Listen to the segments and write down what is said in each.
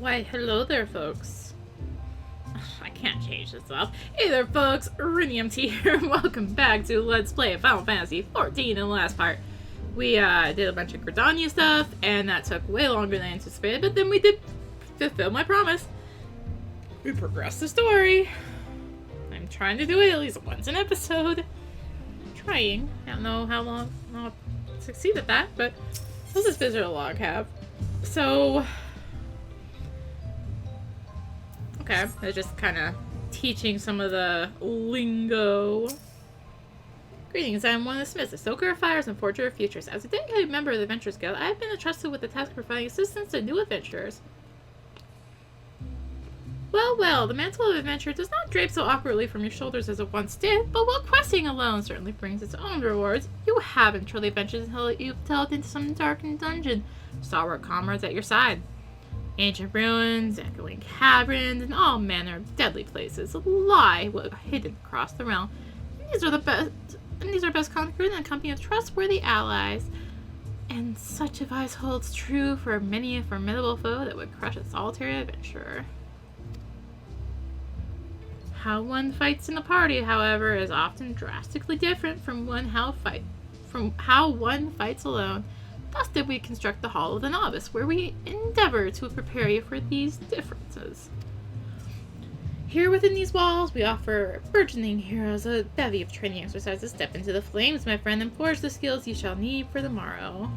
Why, hello there, folks. I can't change this up. Hey there, folks. rinimt here. Welcome back to Let's Play Final Fantasy XIV in the last part. We did a bunch of Gridania stuff, and that took way longer than anticipated, but then we did fulfill my promise. We progressed the story. I'm trying to do it at least once an episode. Trying. I don't know how long I'll succeed at that, but what does this visitor log have? So... okay, they're just kind of teaching some of the lingo. Greetings, I'm one of the Smiths, the Stoker of Fires and Forger of Futures. As a dedicated member of the Adventurers Guild, I have been entrusted with the task of providing assistance to new adventurers. Well, the mantle of adventure does not drape so awkwardly from your shoulders as it once did, but while questing alone certainly brings its own rewards, you haven't truly adventured until you've delved into some darkened dungeon, stalwart comrades at your side. Ancient ruins, echoing caverns, and all manner of deadly places lie hidden across the realm. These are best conquered in the company of trustworthy allies. And such advice holds true for many a formidable foe that would crush a solitary adventurer. How one fights in a party, however, is often drastically different from how one fights alone. Thus did we construct the Hall of the Novice, where we endeavor to prepare you for these differences. Here within these walls, we offer burgeoning heroes a bevy of training exercises. Step into the flames, my friend, and forge the skills you shall need for the morrow.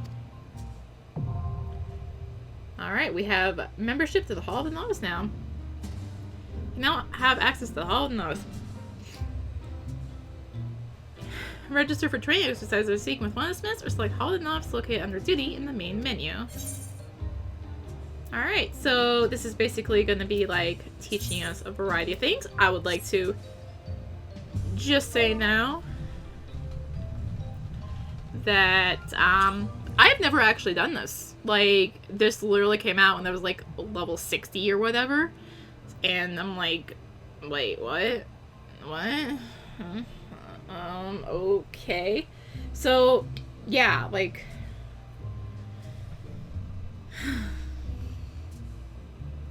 Alright, we have membership to the Hall of the Novice now. You now have access to the Hall of the Novice. Register for training exercises seeking with one of the Smiths, or select Hall of the Novice located under duty in the main menu. Alright, so this is basically going to be like teaching us a variety of things. I would like to just say now that I've never actually done this. Like, this literally came out when I was like level 60 or whatever. And I'm like, wait, what? What? Huh? Okay. So, yeah, like...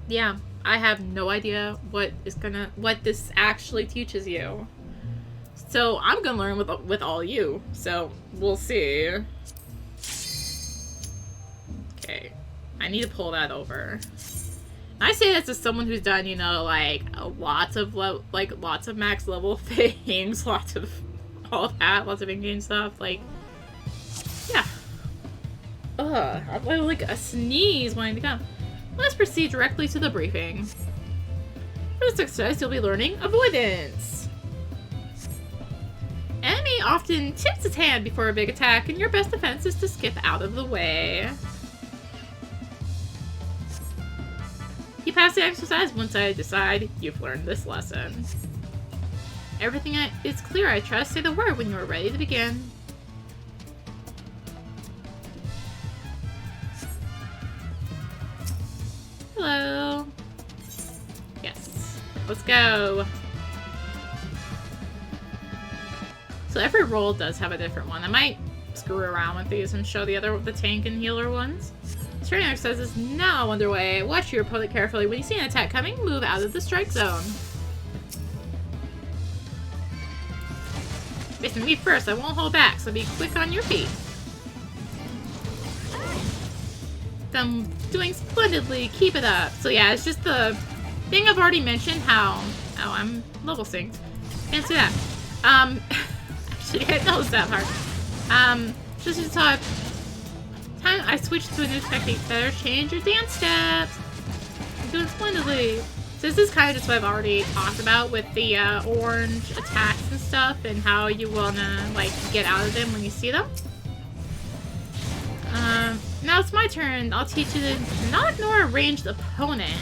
yeah, I have no idea what this actually teaches you. So, I'm gonna learn with all you. So, we'll see. Okay. I need to pull that over. I say this as someone who's done, you know, like, lots of max level things, lots of all that, lots of in-game stuff, like, yeah. I'm like a sneeze wanting to come. Let's proceed directly to the briefing. For the success, you'll be learning avoidance. Enemy often tips its hand before a big attack, and your best defense is to skip out of the way. You pass the exercise once I decide you've learned this lesson. Everything is clear, I trust. Say the word when you are ready to begin. Hello. Yes. Let's go. So every role does have a different one. I might screw around with these and show the tank and healer ones. Training exercise is now underway. Watch your opponent carefully. When you see an attack coming, move out of the strike zone. Face me first. I won't hold back, so be quick on your feet. I'm doing splendidly. Keep it up. So yeah, it's just the thing I've already mentioned. How I'm level synced. Can't see that. Actually, I noticed that part. Just to talk. I switched to a new technique. Better change your dance steps. I'm doing splendidly. So this is kind of just what I've already talked about with the orange attacks and stuff, and how you wanna like get out of them when you see them. Now it's my turn. I'll teach you to not ignore a ranged opponent.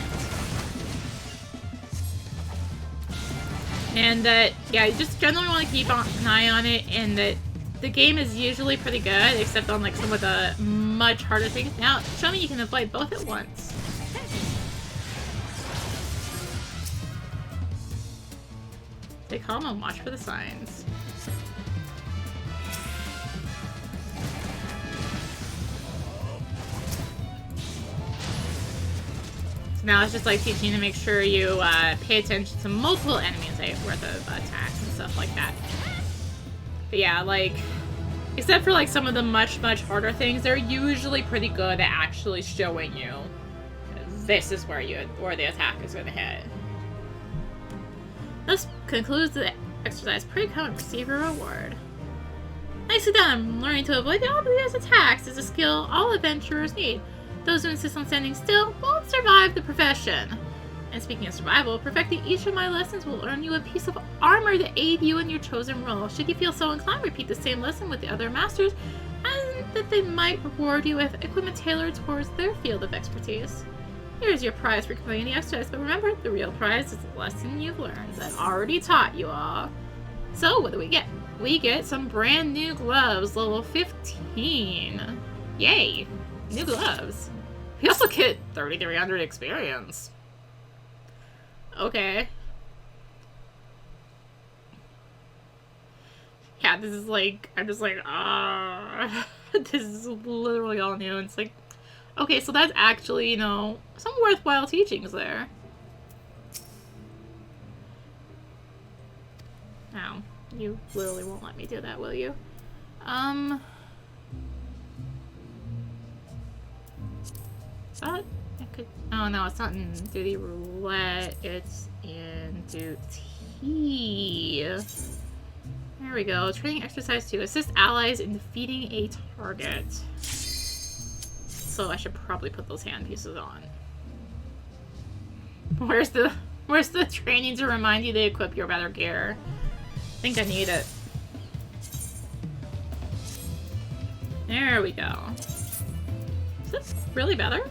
And that, yeah, you just generally want to keep an eye on it, and that the game is usually pretty good, except on like some of the much harder things. Now, show me you can avoid both at once. Stay calm and watch for the signs. So now it's just like teaching you to make sure you pay attention to multiple enemies worth of attacks and stuff like that. But yeah, like, except for like some of the much harder things, they're usually pretty good at actually showing you this is where the attack is going to hit. This concludes the exercise. Pray come and receive your reward. Nicely done! Learning to avoid the obvious attacks is a skill all adventurers need. Those who insist on standing still won't survive the profession. And speaking of survival, perfecting each of my lessons will earn you a piece of armor to aid you in your chosen role. Should you feel so inclined, repeat the same lesson with the other masters, and that they might reward you with equipment tailored towards their field of expertise. Here's your prize for completing the exercise, but remember, the real prize is the lesson you've learned that I already taught you all. So, what do we get? We get some brand new gloves, level 15. Yay! New gloves. We also get 3,300 experience. Okay. Yeah, this is like, I'm just like, this is literally all new. And it's like, okay, so that's actually, you know, some worthwhile teachings there. Now, you literally won't let me do that, will you? Is that? Could, oh no, it's not in duty roulette, it's in duty. There we go. Training exercise 2. Assist allies in defeating a target. So I should probably put those hand pieces on. Where's the training to remind you to equip your better gear? I think I need it. There we go. Is this really better?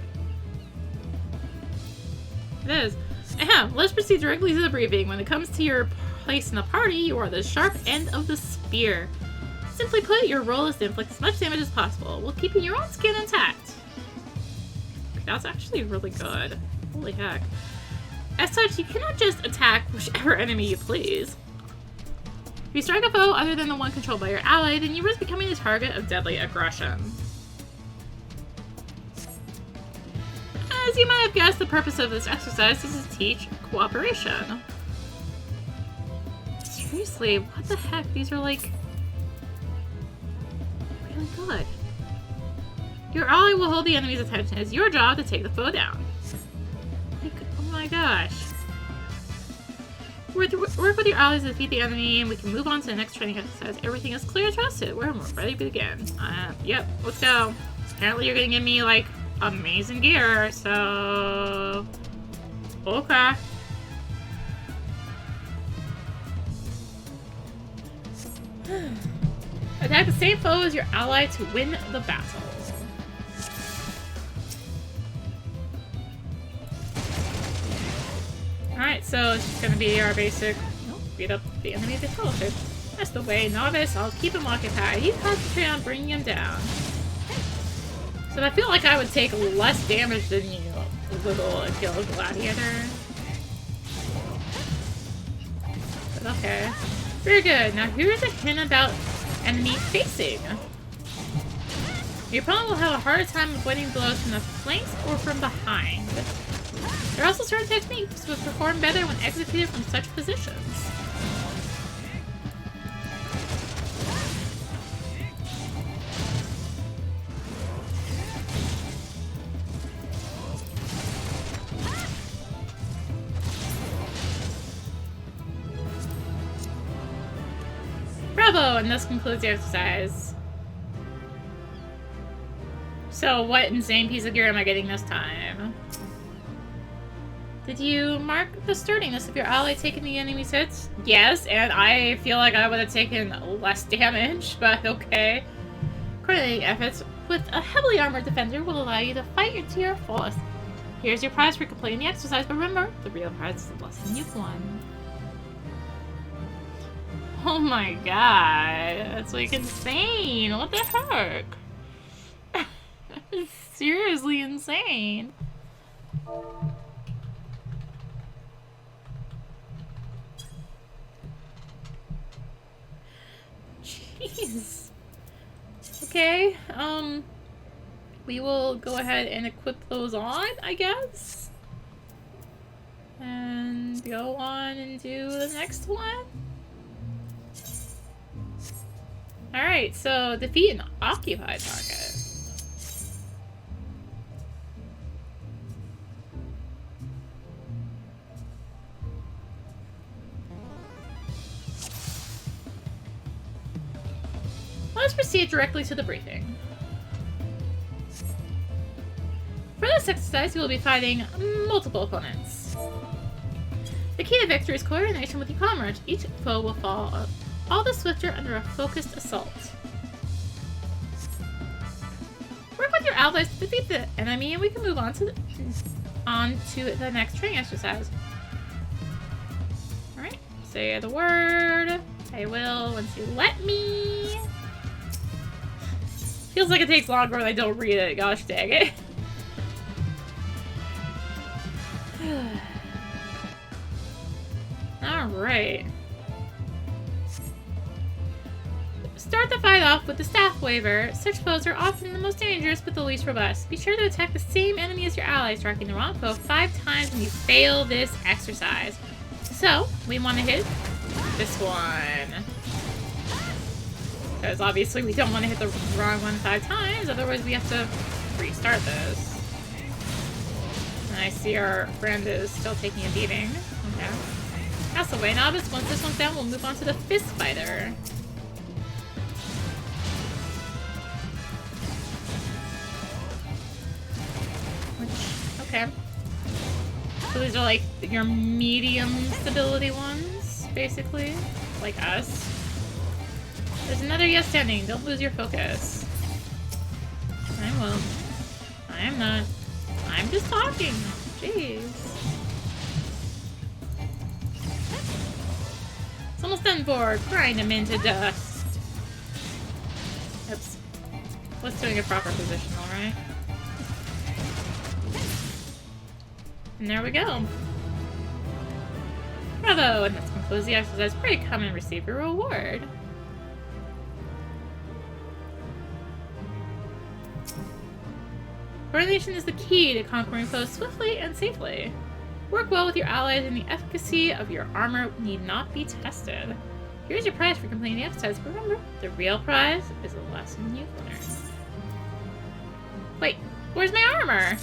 It is. Ahem, let's proceed directly to the briefing. When it comes to your place in the party, you are the sharp end of the spear. Simply put, your role is to inflict as much damage as possible, while keeping your own skin intact. That's actually really good. Holy heck. As such, you cannot just attack whichever enemy you please. If you strike a foe other than the one controlled by your ally, then you risk becoming the target of deadly aggression. As you might have guessed, the purpose of this exercise is to teach cooperation. Seriously, what the heck? These are like really good. Your ally will hold the enemy's attention. It's your job to take the foe down. Like, oh my gosh. Work with your allies to defeat the enemy, and we can move on to the next training exercise. Everything is clear and trusted. We're ready to begin. Yep, let's go. Apparently you're gonna give me, like, amazing gear, so... Okay. Attack the same foe as your ally to win the battle. Alright, so it's just gonna be our basic, beat up the enemy of the fellowship. That's the way, novice. I'll keep him occupied. You concentrate on bringing him down. So I feel like I would take less damage than you, little Guild Gladiator. But okay. Very good. Now here's a hint about enemy facing. Your opponent will have a harder time avoiding blows from the flanks or from behind. There are also certain techniques which perform better when executed from such positions. Bravo! And this concludes the exercise. So what insane piece of gear am I getting this time? Did you mark the sturdiness of your ally taking the enemy's hits? Yes, and I feel like I would have taken less damage, but okay. Coordinating efforts with a heavily armored defender will allow you to fight to your fullest. Here's your prize for completing the exercise, but remember, the real prize is the lesson you've won. Oh my god, that's like insane. What the heck? It's seriously insane. Jeez. Okay, we will go ahead and equip those on, I guess. And go on and do the next one. Alright, so defeat an occupied target. Let's proceed directly to the briefing. For this exercise, you will be fighting multiple opponents. The key to victory is coordination with your comrades. Each foe will fall all the swifter under a focused assault. Work with your allies to defeat the enemy, and we can move on to the next training exercise. Alright, say the word. I will once you let me. Feels like it takes longer when I don't read it. Gosh dang it. Alright. Start the fight off with the staff waver. Such foes are often the most dangerous but the least robust. Be sure to attack the same enemy as your ally, striking the wrong foe 5 times when you fail this exercise. So, we want to hit this one. Because obviously we don't want to hit the wrong one 5 times, otherwise we have to restart this. And I see our friend is still taking a beating. Okay. That's the way, novice. Once this one's down, we'll move on to the fist fighter. Okay. So these are like your medium stability ones, basically. Like us. There's another yes standing. Don't lose your focus. I won't. I am not. I'm just talking. Jeez. It's almost done for. Grind him into dust. Oops. Let's doing a proper position, alright? And there we go. Bravo! And that's concludes the exercise. Pray come and receive your reward. Coordination is the key to conquering foes swiftly and safely. Work well with your allies and the efficacy of your armor need not be tested. Here's your prize for completing the exercise. Remember, the real prize is the lesson you've learned. Wait, where's my armor?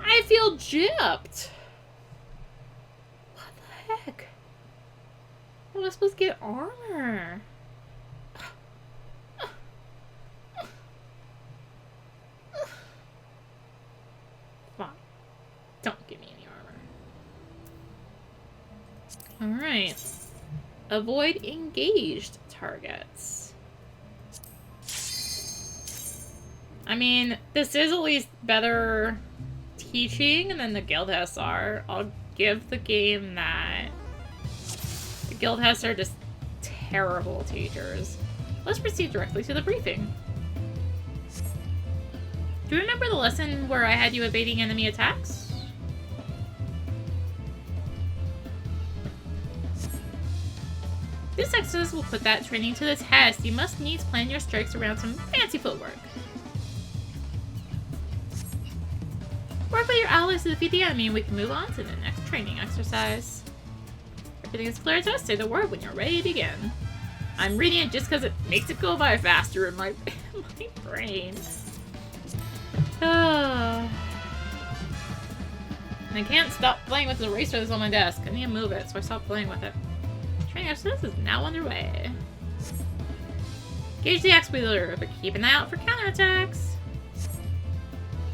I feel gypped! What the heck? How am I supposed to get armor? Fine. Don't give me any armor. Alright. Avoid engaged targets. I mean, this is at least better teaching than the guildhouse are. I'll give the game that. The guildhouse are just terrible teachers. Let's proceed directly to the briefing. Do you remember the lesson where I had you evading enemy attacks? This exercise will put that training to the test. You must needs plan your strikes around some fancy footwork. Work with your allies to defeat the enemy, and we can move on to the next training exercise. Everything is clear to us. Say the word when you're ready to begin. I'm reading it just because it makes it go by faster in my brain. I can't stop playing with the eraser that's on my desk. I need to move it, so I stopped playing with it. Training exercise is now underway. Gauge the axe wielder, but keep an eye out for counterattacks.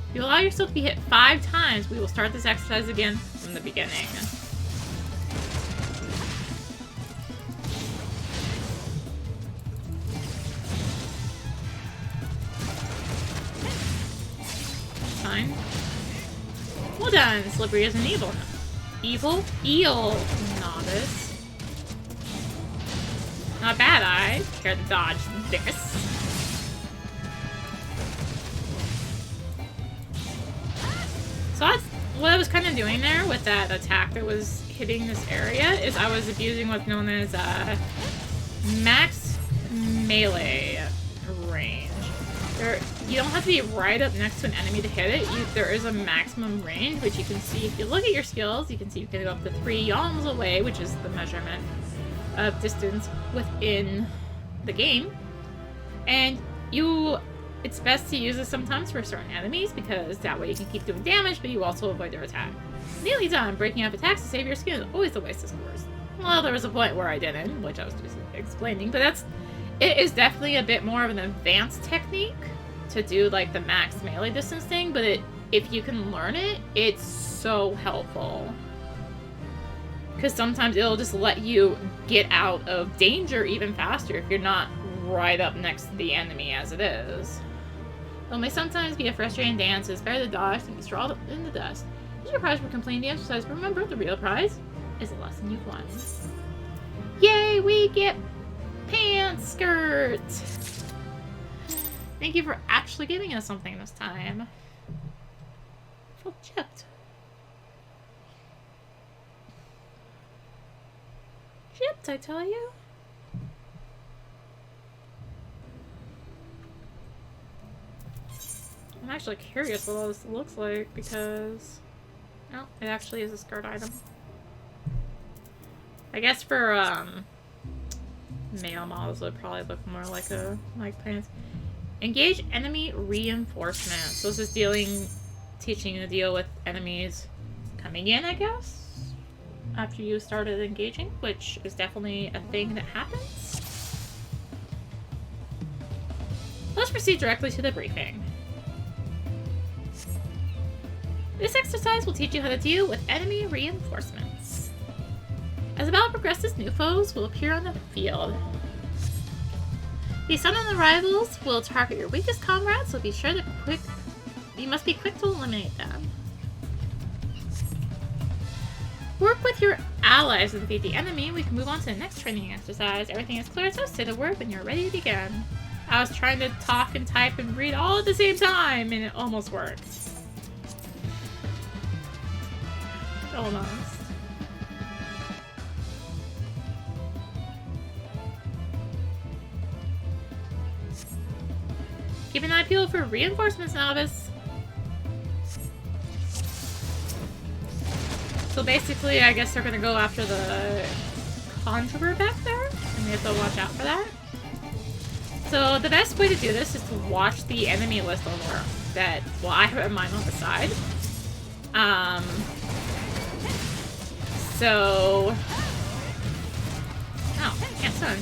If you allow yourself to be hit 5 times, we will start this exercise again from the beginning. Fine. Well done, slippery as an evil. Evil? Eel, novice. Not bad, I care to dodge this. So that's what I was kind of doing there with that attack that was hitting this area, is I was abusing what's known as max melee range. You don't have to be right up next to an enemy to hit it. There is a maximum range, which you can see if you look at your skills. You can see you can go up to 3 yalms away, which is the measurement of distance within the game. And it's best to use this sometimes for certain enemies, because that way you can keep doing damage, but you also avoid their attack. Nearly done. Breaking up attacks to save your skin is always a waste of scores. Well, there was a point where I didn't, which I was just explaining, but it is definitely a bit more of an advanced technique to do like the max melee distance thing, but if you can learn it, it's so helpful. Because sometimes it'll just let you get out of danger even faster if you're not right up next to the enemy as it is. Though it may sometimes be a frustrating dance, it's better to dodge than be strawed in the dust. Here's your prize for completing the exercise, but remember, the real prize is the lesson you've won. Yay, we get pants skirt! Thank you for actually giving us something this time. I feel chipped. Chipped, I tell you. I'm actually curious what all this looks like, because... Oh, it actually is a skirt item. I guess for, male models would probably look more like pants. Engage enemy reinforcement. So this is teaching you to deal with enemies coming in, I guess, after you started engaging, which is definitely a thing that happens. Let's proceed directly to the briefing. This exercise will teach you how to deal with enemy reinforcements. As the battle progresses, new foes will appear on the field. These sudden arrivals will target your weakest comrades, so be sure to you must be quick to eliminate them. Work with your allies to defeat the enemy. We can move on to the next training exercise. Everything is clear, so say the word when you're ready to begin. I was trying to talk and type and read all at the same time, and it almost worked. Almost. Keep an eye peeled for reinforcements, novice. So basically, I guess they're gonna go after the conjurer back there, and we have to watch out for that. So the best way to do this is to watch the enemy list over that. Well, I have mine on the side. So... Oh, can't stun.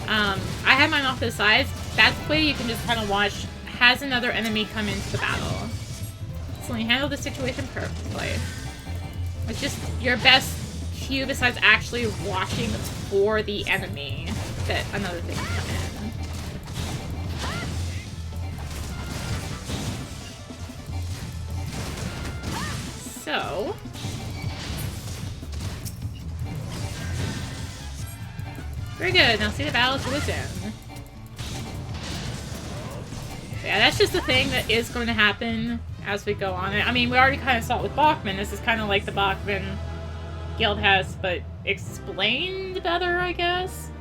I have mine off to the sides. That's the way you can just kind of watch, has another enemy come into the battle. So you handle the situation perfectly. It's just your best cue besides actually watching for the enemy that another thing can come in. So... Very good. Now see the battle to its end. Yeah, that's just the thing that is going to happen as we go on. I mean, we already kind of saw it with Bachman. This is kind of like the Bachman guild has, but explained better, I guess.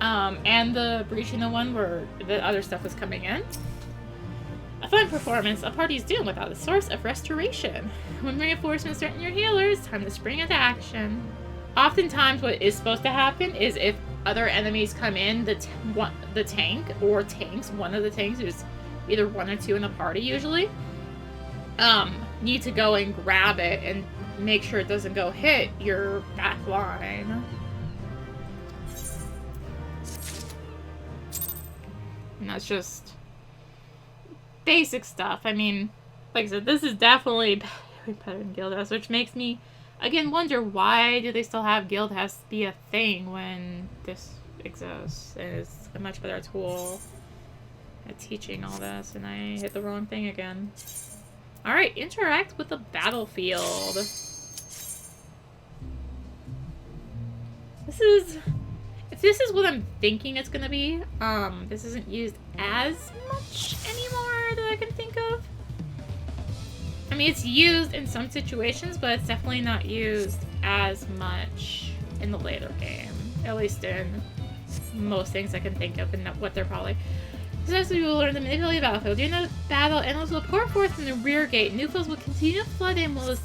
And the breaching the one where the other stuff was coming in. A fine performance. A party's doomed without a source of restoration. When reinforcements threaten your healers, time to spring into action. Oftentimes what is supposed to happen is if other enemies come in, the tank or tanks, one of the tanks, there's either one or two in the party usually, need to go and grab it and make sure it doesn't go hit your back line. And that's just basic stuff. I mean, like I said, this is definitely better than Guild House, which makes me again wonder, why do they still have Guild House be a thing when this exists and is a much better tool at teaching all this, and I hit the wrong thing again. Alright, interact with the battlefield. If this is what I'm thinking it's gonna be, this isn't used as much anymore that I can think of. I mean, it's used in some situations, but it's definitely not used as much in the later game. At least in most things I can think of, and what they're probably... Precisely, you will learn to manipulate the battlefield. During the battle, enemies will pour forth from the rear gate. New foes will continue to flood in while this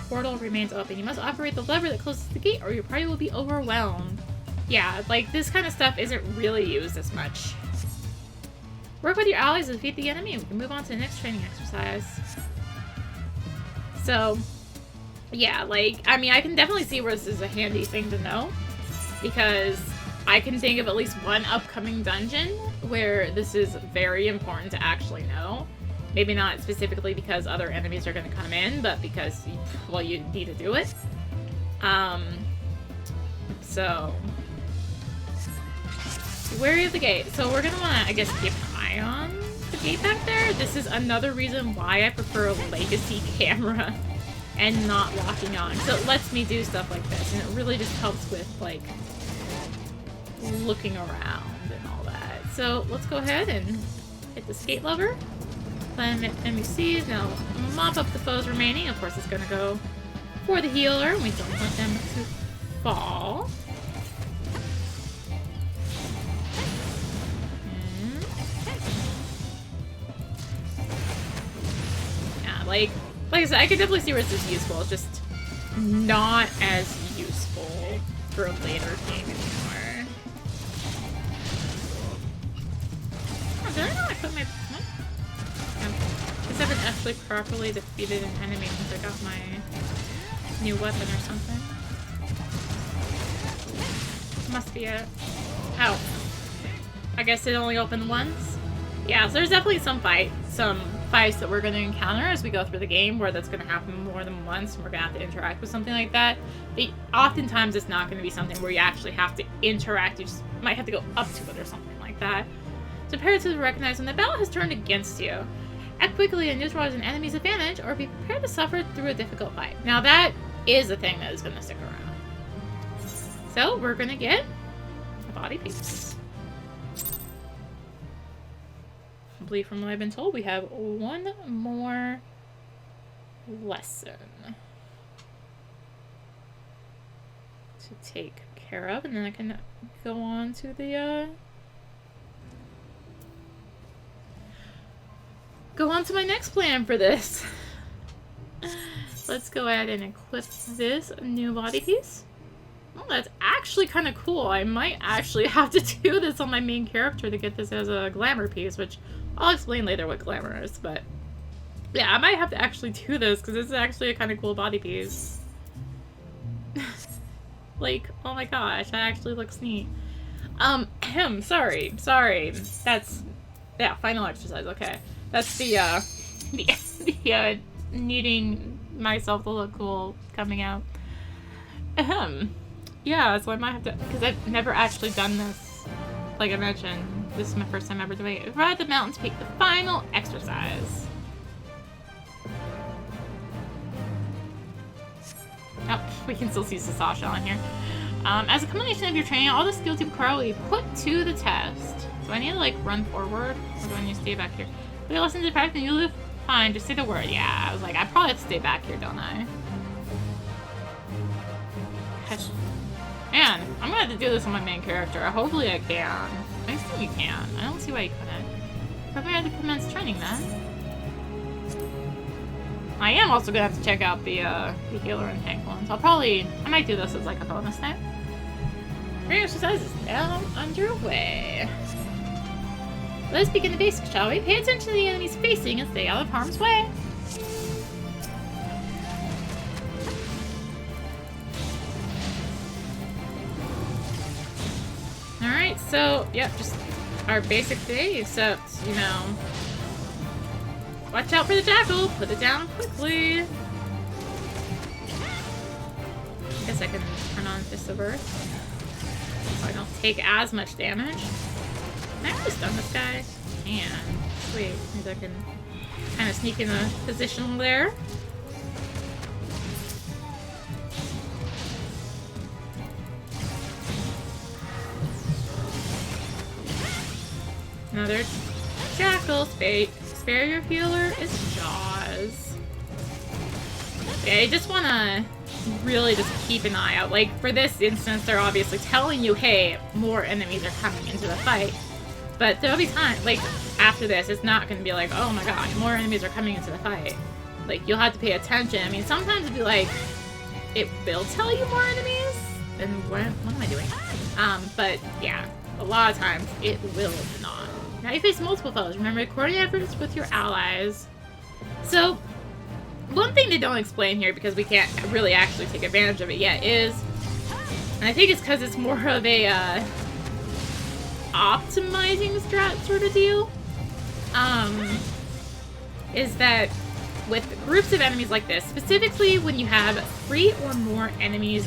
portal remains open. You must operate the lever that closes the gate or your party will be overwhelmed. Yeah, like, this kind of stuff isn't really used as much. Work with your allies to defeat the enemy and we can move on to the next training exercise. So, yeah, like, I mean, I can definitely see where this is a handy thing to know. Because I can think of at least one upcoming dungeon where this is very important to actually know. Maybe not specifically because other enemies are going to come in, but because, well, you need to do it. So, wary of the gate. So we're going to want to, I guess, keep an eye on the gate back there. This is another reason why I prefer a legacy camera and not locking on. So it lets me do stuff like this, and it really just helps with, like, looking around and all that. So let's go ahead and hit the skate lever. Climb NPCs. Now mop up the foes remaining. Of course, it's gonna go for the healer. We don't want them to fall. Yeah, like I said, I could definitely see where this is useful. It's just not as useful for a later game anymore. Oh, did I know I put my... What? I haven't actually properly defeated an enemy since I got my new weapon or something. Must be it. Oh. I guess it only opened once? Yeah, so there's definitely some fights that we're going to encounter as we go through the game where that's going to happen more than once and we're going to have to interact with something like that. But oftentimes it's not going to be something where you actually have to interact. You just might have to go up to it or something like that. It's imperative to recognize when the battle has turned against you. Act quickly and neutralize an enemy's advantage or be prepared to suffer through a difficult fight. Now that is a thing that is going to stick around. So we're going to get a body piece. I believe from what I've been told, we have one more lesson to take care of, and then I can go on to the, go on to my next plan for this. Let's go ahead and equip this new body piece. Oh, that's actually kind of cool. I might actually have to do this on my main character to get this as a glamour piece, which I'll explain later what glamour is, but yeah, I might have to actually do this because this is actually a kind of cool body piece. Like, oh my gosh, that actually looks neat. Sorry. That's, yeah, final exercise, okay. That's the needing myself to look cool coming out. Yeah, so I might have to, because I've never actually done this. Like I mentioned, this is my first time ever doing it. Ride the mountain's peak, the final exercise. Oh, we can still see Sastasha on here. As a combination of your training, all the skills you acquire will be put to the test. So I need to, like, run forward, or do I need to stay back here? If you listen to practice, you'll do fine. Just say the word. Yeah, I was like, I probably have to stay back here, don't I? Gosh. Man, I'm gonna have to do this on my main character. Hopefully I can. I think you can. I don't see why you couldn't. Prepare to commence training then. I am also gonna have to check out the healer and tank ones. I might do this as like a bonus thing. Training exercise is now underway. Let's begin the basics, shall we? Pay attention to the enemies facing and stay out of harm's way. Alright, so, yep, just our basic day, except, you know, watch out for the jackal, put it down quickly. Guess I can turn on Fist of Earth, so I don't take as much damage. Can I really stun this guy? And sweet, means I can kind of sneak in a position there. Another jackal. Spare your healer is Jaws. Okay, I just want to really just keep an eye out. Like, for this instance, they're obviously telling you, hey, more enemies are coming into the fight. But there'll be time, like, after this, it's not going to be like, oh my gosh, more enemies are coming into the fight. Like, you'll have to pay attention. I mean, sometimes it'll be like, it will tell you more enemies. And what am I doing? But yeah, a lot of times it will not. Now you face multiple foes. Remember, coordinate efforts with your allies. So, one thing they don't explain here, because we can't really actually take advantage of it yet, is, and I think it's because it's more of a optimizing strat sort of deal, is that with groups of enemies like this, specifically when you have 3 or more enemies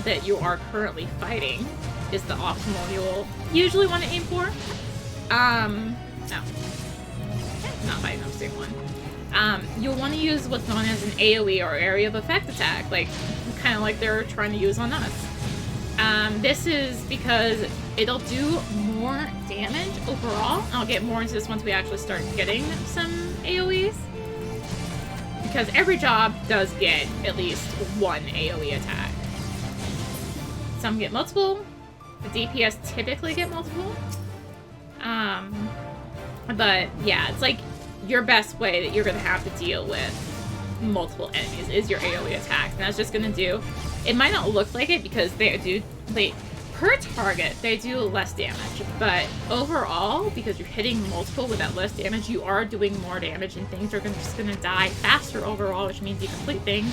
that you are currently fighting, is the optimal you'll usually want to aim for. No. Not fighting, I'm saying one. You'll want to use what's known as an AoE, or area of effect attack, like kind of like they're trying to use on us. This is because it'll do more damage overall. I'll get more into this once we actually start getting some AoEs. Because every job does get at least one AoE attack. Some get multiple. The DPS typically get multiple. But yeah, it's like your best way that you're going to have to deal with multiple enemies is your AoE attack. And that's just going to do... It might not look like it because per target, they do less damage, but overall, because you're hitting multiple with that less damage, you are doing more damage, and things are just gonna die faster overall, which means you complete things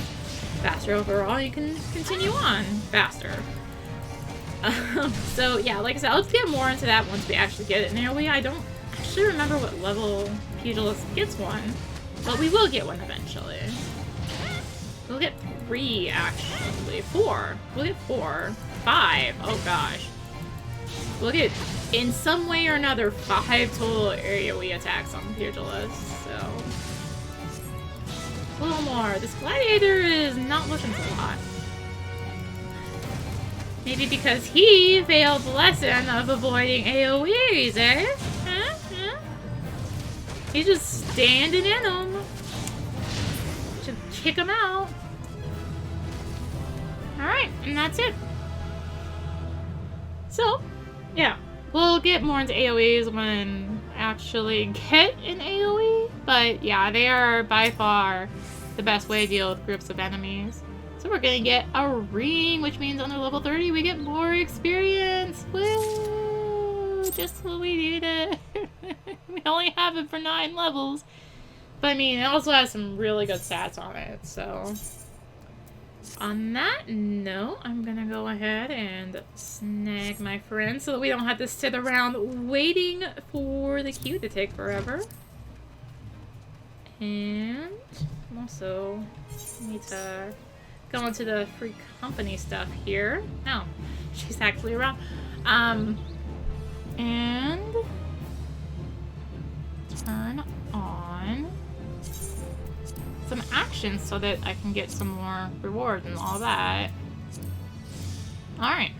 faster overall, you can continue on faster. So yeah, like I said, let's get more into that once we actually get it in AoE. I don't actually remember what level Pugilist gets one, but we will get one eventually. We'll get 3, actually. 4. We'll get 4. 5. Oh gosh. We'll get, in some way or another, 5 total AoE attacks on Pugilist, so... A little more. This Gladiator is not looking so hot. Maybe because he failed the lesson of avoiding AoEs, eh? He's just standing in them. Should kick him out. Alright, and that's it. So, yeah. We'll get more into AoEs when I actually get an AoE. But yeah, they are by far the best way to deal with groups of enemies. So we're gonna get a ring, which means under level 30 we get more experience. Woo! Just what we needed. We only have it for 9 levels. But I mean, it also has some really good stats on it, so... On that note, I'm gonna go ahead and snag my friend so that we don't have to sit around waiting for the queue to take forever. And also need to go into the free company stuff here. No, she's actually around. And turn on some actions so that I can get some more rewards and all that. Alright.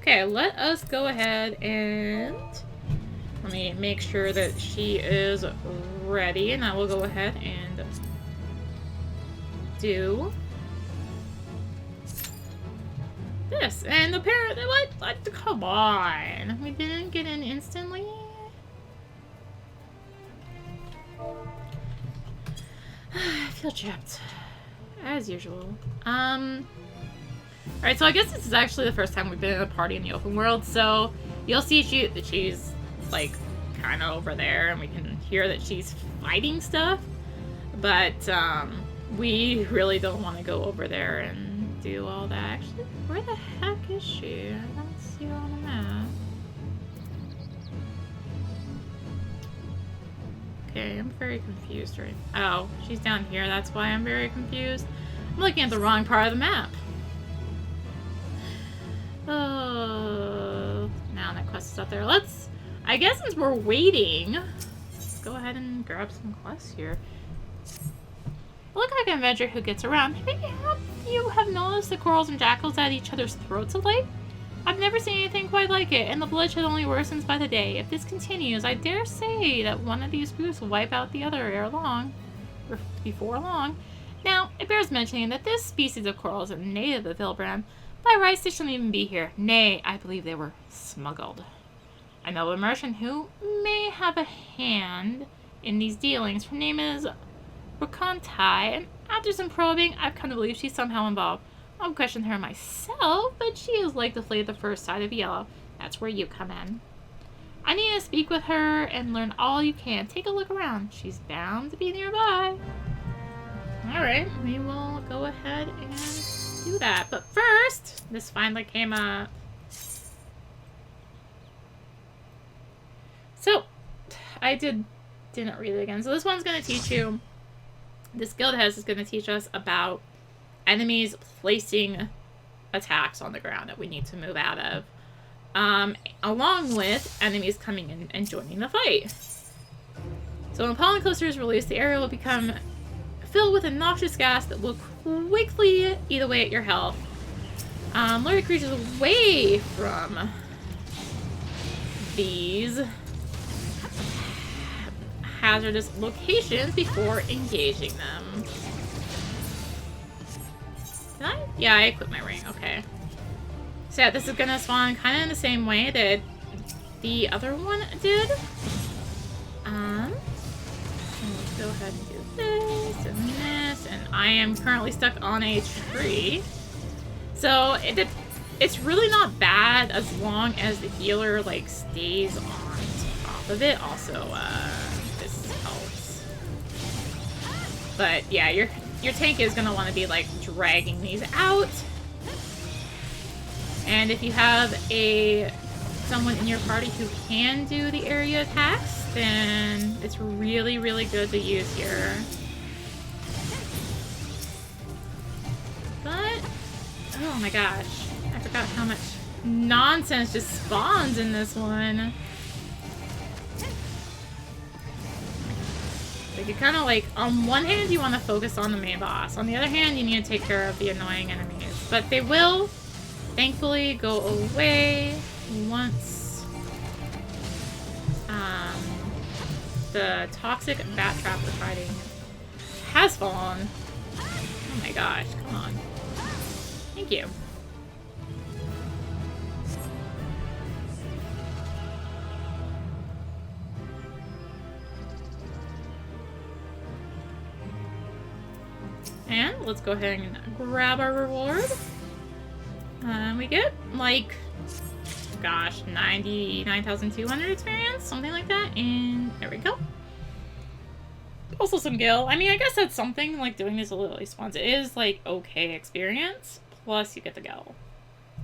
Okay, let us go ahead and let me make sure that she is ready, and I will go ahead and do this. And apparently, what? Come on. We didn't get in instantly? I feel trapped, as usual. Alright, so I guess this is actually the first time we've been in a party in the open world, so you'll see that she's, like, kind of over there, and we can hear that she's fighting stuff, but, we really don't want to go over there and do all that. Actually, where the heck is she? I don't see her on the map. Okay, I'm very confused right now. Oh, she's down here. That's why I'm very confused. I'm looking at the wrong part of the map. Oh, now that quest is up there. I guess since we're waiting, let's go ahead and grab some quests here. Look like an adventurer who gets around. Maybe you have noticed the corals and jackals at each other's throats of late? I've never seen anything quite like it, and the bloodshed only worsens by the day. If this continues, I dare say that one of these groups will wipe out the other before long. Now, it bears mentioning that this species of coral is a native of Vilbrand, By rights, they shouldn't even be here. Nay, I believe they were smuggled. I know a merchant who may have a hand in these dealings. Her name is Rakantai, and after some probing, I've come to believe she's somehow involved. I won't question her myself, but she is like to play the first side of yellow. That's where you come in. I need to speak with her and learn all you can. Take a look around. She's bound to be nearby. Alright, we will go ahead and do that. But first, this finally came up. So, I didn't read it again. So this one's going to teach you, this guild house is going to teach us about enemies placing attacks on the ground that we need to move out of. Along with enemies coming in and joining the fight. So when pollen cluster is released, the area will become filled with a noxious gas that will quickly eat away at your health. Lure creatures away from these hazardous locations before engaging them. Did I? Yeah, I equipped my ring. Okay. So yeah, this is gonna spawn kind of in the same way that the other one did. Let's go ahead and do this and this, and I am currently stuck on a tree. So it's really not bad as long as the healer like stays on top of it. Also, this helps. But yeah, your tank is gonna want to be like dragging these out. And if you have someone in your party who can do the area attacks, then it's really, really good to use here. But, oh my gosh, I forgot how much nonsense just spawns in this one. Like, you kind of like, on one hand, you want to focus on the main boss. On the other hand, you need to take care of the annoying enemies. But they will thankfully go away once the toxic bat trap we're fighting has fallen. Oh my gosh, come on. Thank you. And let's go ahead and grab our reward. We get, like, gosh, 99,200 experience, something like that, and there we go. Also some gil. I mean, I guess that's something, like, doing these little spawns. It is, like, okay experience, plus you get the gil.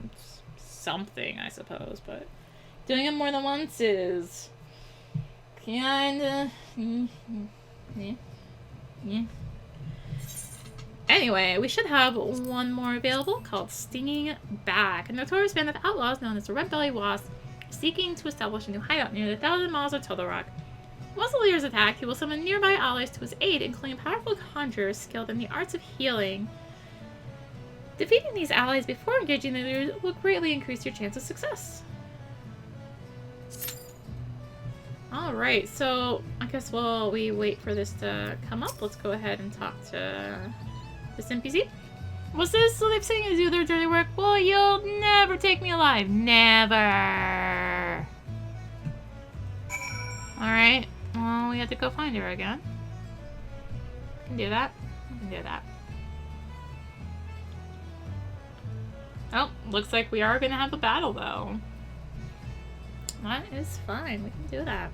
It's something, I suppose, but doing it more than once is kinda... yeah. Anyway, we should have one more available called Stinging Back, a notorious band of outlaws known as the Red Belly Wasp, seeking to establish a new hideout near the 1,000 miles of Total Rock. Once the leader is attacked, he will summon nearby allies to his aid, including powerful conjurers skilled in the arts of healing. Defeating these allies before engaging the leader will greatly increase your chance of success. Alright, so I guess while we wait for this to come up, let's go ahead and talk to this NPC. What's this? So they're saying to do their dirty work? Well, you'll never take me alive. Never. Alright. Well, we have to go find her again. We can do that. We can do that. Oh, looks like we are going to have a battle, though. That is fine. We can do that.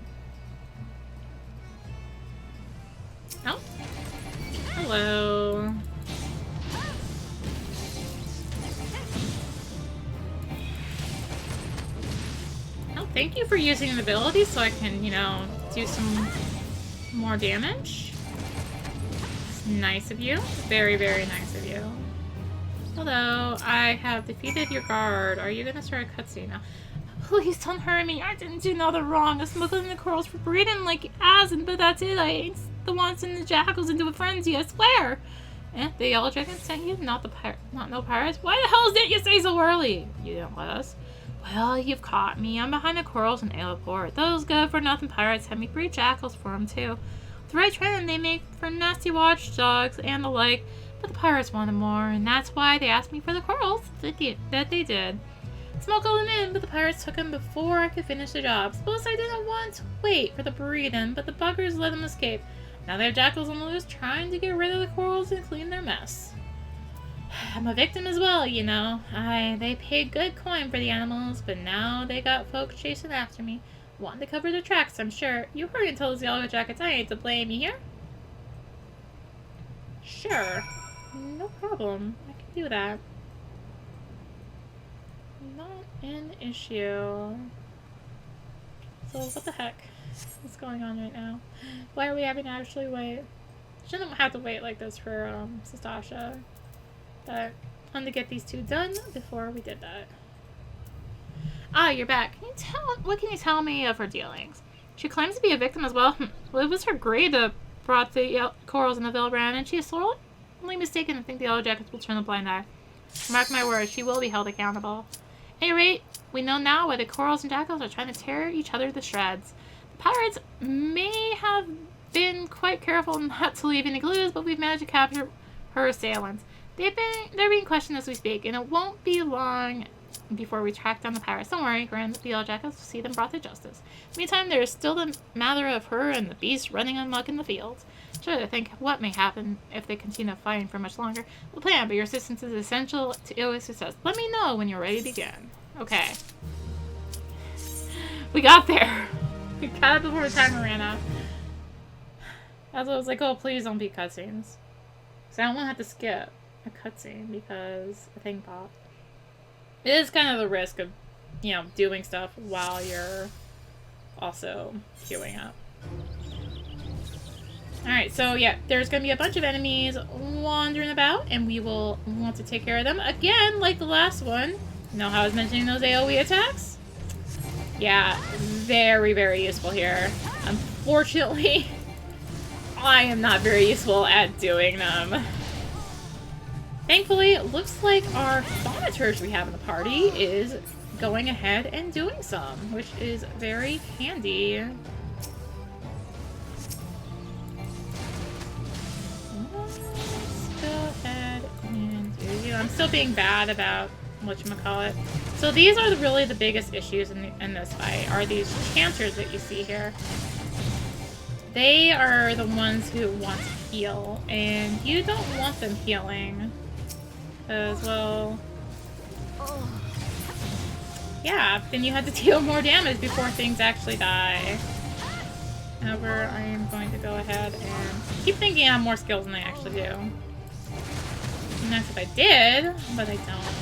Oh. Hello. Oh, thank you for using an ability so I can, you know, do some more damage. It's nice of you. Very, very nice of you. Hello, I have defeated your guard. Are you gonna start a cutscene now? Please don't hurt me. I didn't do nothing wrong. I'm smuggling the corals for breeding like asin, but that's it. I ain't the ones in the jackals into a frenzy, I swear. Eh, the yellow dragon sent you? Not no pirates? Why the hell didn't you say so early? You didn't let us. Well, you've caught me. I'm behind the corals in Aleport. Those good-for-nothing pirates had me breed jackals for them, too. With the right training, they make for nasty watchdogs and the like. But the pirates wanted more, and that's why they asked me for the corals that they did. Smuggled them in, but the pirates took them before I could finish the job. Suppose I didn't want to wait for the breeding, but the buggers let them escape. Now they have jackals on the loose trying to get rid of the corals and clean their mess. I'm a victim as well, you know. They paid good coin for the animals, but now they got folks chasing after me. Wanting to cover their tracks, I'm sure. You hurry and tell those yellow jackets I ain't to blame, you hear? Sure. No problem. I can do that. Not an issue. So what the heck is going on right now? Why are we having to actually wait? Shouldn't have to wait like this for Sastasha. But I wanted to get these two done before we did that. Ah, you're back. What can you tell me of her dealings? She claims to be a victim as well. Well, it was her greed that brought the corals in the Villbrand, and she is sorely mistaken to think the Yellow Jackets will turn a blind eye. Mark my words, she will be held accountable. At any rate, we know now why the corals and jackals are trying to tear each other to shreds. The pirates may have been quite careful not to leave any clues, but we've managed to capture her assailants. They're being questioned as we speak, and it won't be long before we track down the pirates. Don't worry, Grand, the Yellow Jackals will see them brought to justice. Meantime, there is still the matter of her and the beast running amok in the fields. Try to think what may happen if they continue fighting for much longer. We'll plan, but your assistance is essential to Ilya's success. Let me know when you're ready to begin. Okay. We got there. We got it before the timer ran out. That's why I was like, oh, please don't be cutscenes. Because I don't want to have to skip a cutscene because a thing popped. It is kind of the risk of, you know, doing stuff while you're also queuing up. Alright, so yeah, there's going to be a bunch of enemies wandering about, and we will want to take care of them. Again, like the last one. You know how I was mentioning those AoE attacks? Yeah, very, very useful here. Unfortunately, I am not very useful at doing them. Thankfully, it looks like our thaumaturge we have in the party is going ahead and doing some, which is very handy. Let's go ahead and do you. I'm still being bad about whatchamacallit. So these are really the biggest issues in this fight, are these chanters that you see here. They are the ones who want to heal, and you don't want them healing. As well, yeah, then you have to deal more damage before things actually die. However, I am going to go ahead and keep thinking I have more skills than I actually do. And that's if I did, but I don't.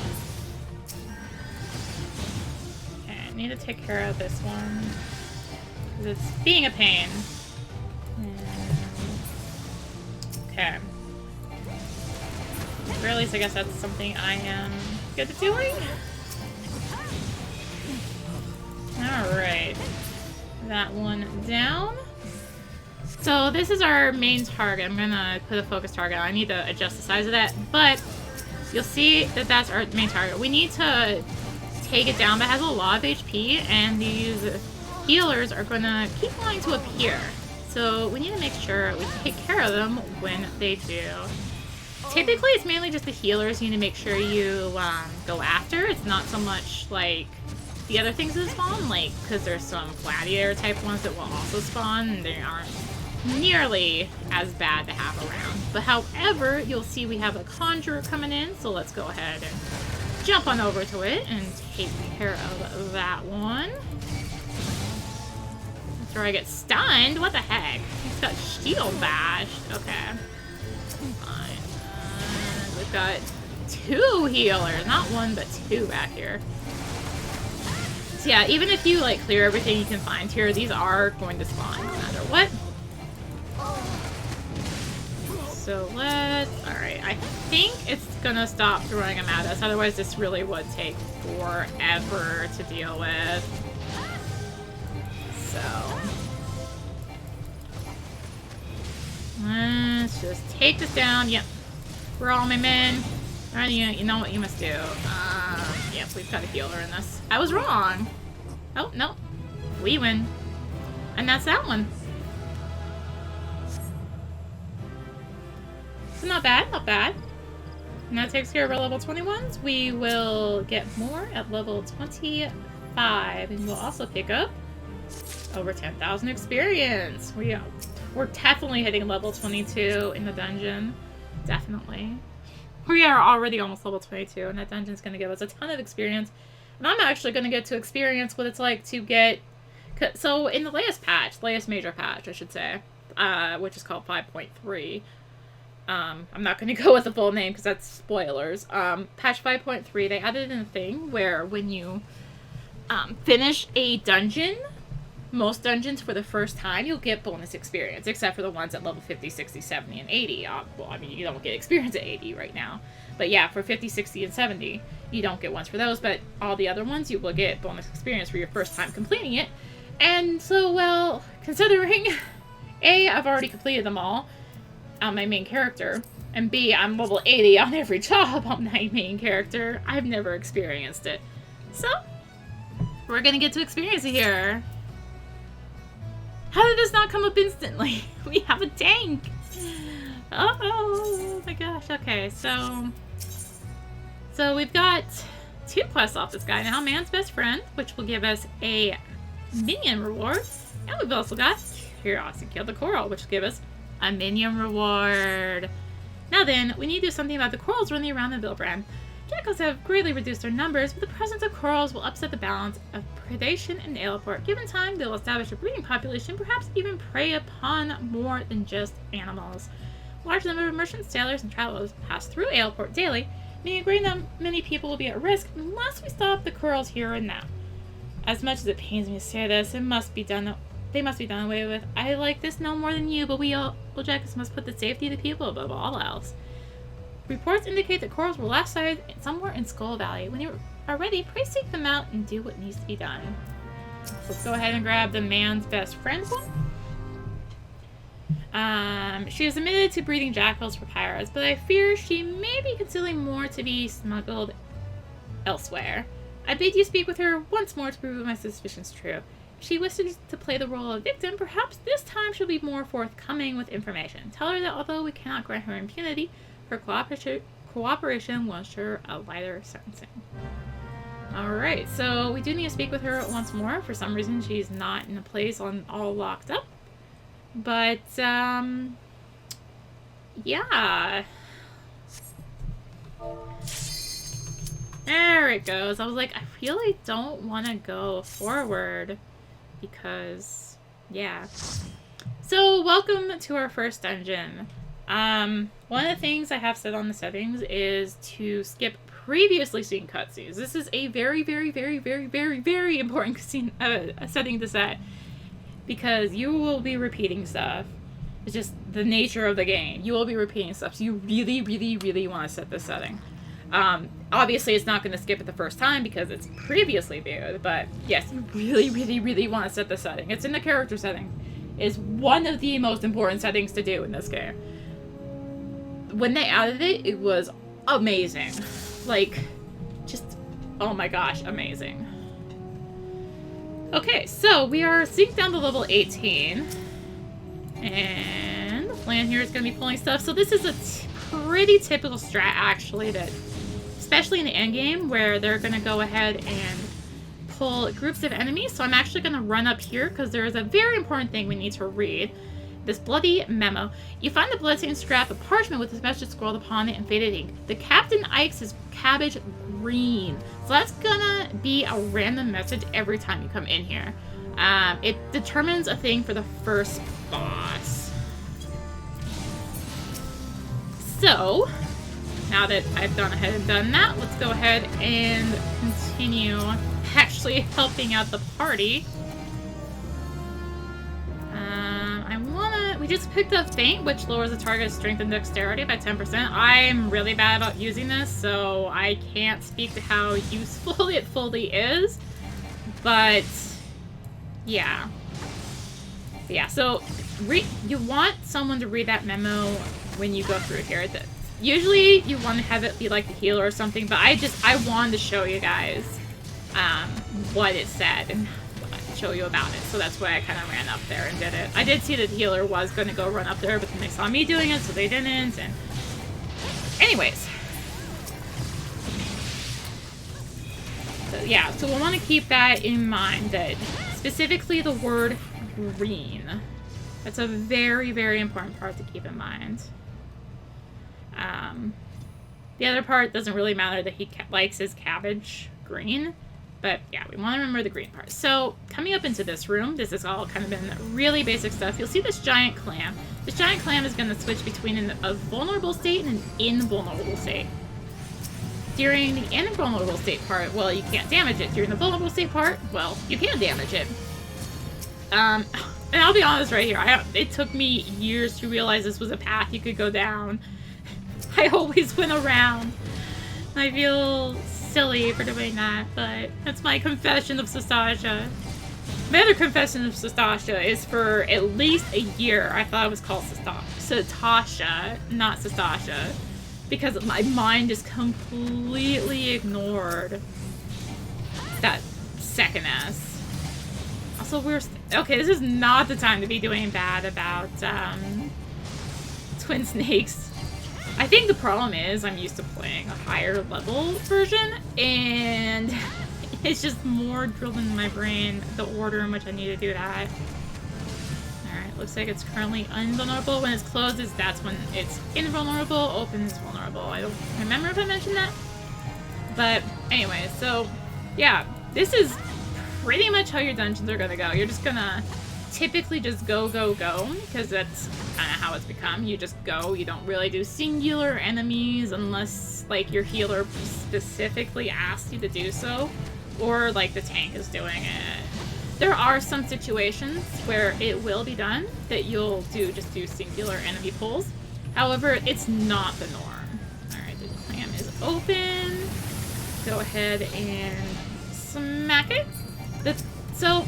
Okay, I need to take care of this one. Because it's being a pain. Okay. Or at least I guess that's something I am good at doing. Alright. That one down. So this is our main target. I'm gonna put a focus target on. I need to adjust the size of that, but you'll see that that's our main target. We need to take it down, but it has a lot of HP, and these healers are gonna keep wanting to appear. So we need to make sure we take care of them when they do. Typically, it's mainly just the healers you need to make sure you go after. It's not so much like the other things that spawn, like, because there's some gladiator type ones that will also spawn, and they aren't nearly as bad to have around. But however, you'll see we have a conjurer coming in, so let's go ahead and jump on over to it and take care of that one. After I get stunned? What the heck? He's got shield bashed. Okay. Fine. We've got two healers. Not one, but two back here. So yeah, even if you like clear everything you can find here, these are going to spawn no matter what. So let's... Alright, I think it's gonna stop throwing them at us. Otherwise, this really would take forever to deal with. So... let's just take this down. Yep. We're all my men. Alright, you know what you must do. Yep, we've got a healer in this. I was wrong. Oh, no. We win. And that's that one. So not bad, not bad. And that takes care of our level 21s. We will get more at level 25. And we'll also pick up over 10,000 experience. We're definitely hitting level 22 in the dungeon. Definitely. We are already almost level 22, and that dungeon's going to give us a ton of experience. And I'm actually going to get to experience what it's like to get... So, in the latest major patch, I should say, which is called 5.3, I'm not going to go with the full name because that's spoilers. Patch 5.3, they added in a thing where when you finish a dungeon, most dungeons for the first time, you'll get bonus experience, except for the ones at level 50, 60, 70, and 80. Well, I mean, you don't get experience at 80 right now. But yeah, for 50, 60, and 70, you don't get ones for those, but all the other ones, you will get bonus experience for your first time completing it. And so, well, considering, A, I've already completed them all on my main character, and B, I'm level 80 on every job on my main character, I've never experienced it. So, we're gonna get to experience it here. How did this not come up instantly? We have a tank! Oh my gosh, okay, so we've got 2 quests off this guy now. Man's Best Friend, which will give us a minion reward. And we've also got Curiosity Kill the Coral, which will give us a minion reward. Now then, we need to do something about the corals running around the Bilbrand. Geckos have greatly reduced their numbers, but the presence of corals will upset the balance of predation in Aleport. Given time, they will establish a breeding population, perhaps even prey upon more than just animals. A large number of merchants, sailors, and travelers pass through Aleport daily, meaning a great many people will be at risk unless we stop the corals here and now. As much as it pains me to say this, they must be done away with. I like this no more than you, but we all Jackets must put the safety of the people above all else. Reports indicate that corals were last sighted somewhere in Skull Valley. When you are ready, please seek them out and do what needs to be done. Let's go ahead and grab the Man's Best Friend one. She is admitted to breeding jackals for pirates, but I fear she may be concealing more to be smuggled elsewhere. I bid you speak with her once more to prove my suspicions true. If she wishes to play the role of victim, perhaps this time she'll be more forthcoming with information. Tell her that although we cannot grant her impunity, her cooperation will ensure a lighter sentencing. Alright, so we do need to speak with her once more. For some reason, she's not in a place all locked up. But, yeah. There it goes. I was like, I really don't want to go forward because, yeah. So, welcome to our first dungeon. One of the things I have said on the settings is to skip previously seen cutscenes. This is a very, very, very, very, very, very important setting to set because you will be repeating stuff. It's just the nature of the game. You will be repeating stuff, so you really, really, really want to set this setting. Obviously, it's not going to skip it the first time because it's previously viewed, but yes, you really, really, really want to set the setting. It's in the character setting. It's one of the most important settings to do in this game. When they added it, it was amazing. Like, just, oh my gosh, amazing. Okay, so we are synced down to level 18. And the plan here is going to be pulling stuff. So this is a pretty typical strat, actually, that, especially in the endgame, where they're going to go ahead and pull groups of enemies. So I'm actually going to run up here because there is a very important thing we need to read. This bloody memo. You find the bloodstained scrap of parchment with this message scrawled upon it in faded ink. The Captain Ike's is cabbage green. So that's gonna be a random message every time you come in here. It determines a thing for the first boss. So, now that I've gone ahead and done that, let's go ahead and continue actually helping out the party. We just picked up Feint, which lowers the target's strength and dexterity by 10%. I'm really bad about using this, so I can't speak to how useful it fully is. But, yeah. So you want someone to read that memo when you go through here. Usually you want to have it be like the healer or something, but I wanted to show you guys what it said and show you about it, so that's why I kind of ran up there and did it. I did see that the healer was going to go run up there, but then they saw me doing it, so they didn't, and anyways. So, yeah, so we'll want to keep that in mind, that specifically the word green. That's a very, very important part to keep in mind. The other part doesn't really matter, that he likes his cabbage green. But yeah, we want to remember the green part. So coming up into this room, this has all kind of been really basic stuff. You'll see this giant clam. This giant clam is going to switch between a vulnerable state and an invulnerable state. During the invulnerable state part, well, you can't damage it. During the vulnerable state part, well, you can damage it. And I'll be honest right here, it took me years to realize this was a path you could go down. I always went around. I feel silly for doing that, but that's my confession of Sastasha. My other confession of Sastasha is for at least a year I thought it was called Sastasha, not Sastasha, because my mind just completely ignored that second S. Also, okay, this is not the time to be doing bad about twin snakes. I think the problem is I'm used to playing a higher level version, and it's just more drilled in my brain the order in which I need to do that. Alright, looks like it's currently invulnerable. When it's closes, that's when it's invulnerable. Open is vulnerable. I don't remember if I mentioned that. But anyway, so yeah, this is pretty much how your dungeons are gonna go. You're just gonna typically just go, because that's kind of how it's become. You just go. You don't really do singular enemies unless, like, your healer specifically asks you to do so, or, like, the tank is doing it. There are some situations where it will be done that you'll just do singular enemy pulls. However, it's not the norm. Alright, the clam is open. Go ahead and smack it. So,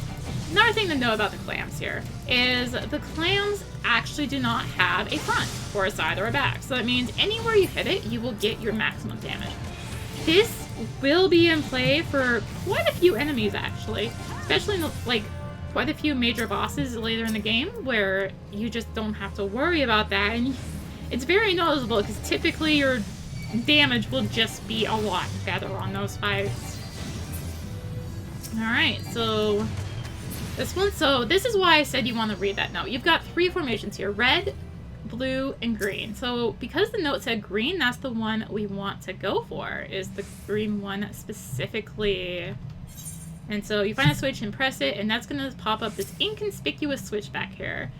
another thing to know about the clams here is the clams actually do not have a front or a side or a back. So that means anywhere you hit it, you will get your maximum damage. This will be in play for quite a few enemies, actually. Especially in like quite a few major bosses later in the game where you just don't have to worry about that. And it's very noticeable because typically your damage will just be a lot better on those fights. Alright, so this one, so this is why I said you want to read that note. You've got 3 formations here, red, blue, and green. So because the note said green, that's the one we want to go for, is the green one specifically. And so you find a switch and press it, and that's going to pop up this inconspicuous switch back here.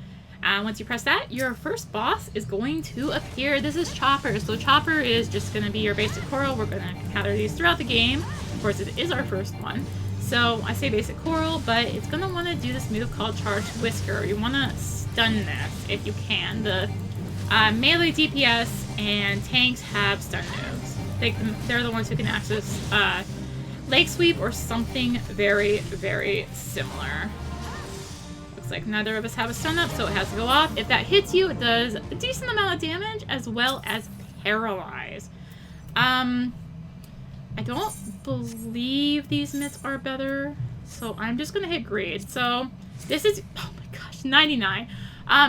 Once you press that, your first boss is going to appear. This is Chopper. So Chopper is just going to be your basic coral. We're going to encounter these throughout the game. Of course, it is our first one. So I say basic coral, but it's going to want to do this move called Charged Whisker. You want to stun this if you can. The melee DPS and tanks have stun moves. They're the ones who can access leg sweep or something very, very similar. Looks like neither of us have a stun up, so it has to go off. If that hits you, it does a decent amount of damage as well as paralyze. I don't believe these myths are better, so I'm just gonna hit greed. So this is, oh my gosh, 99.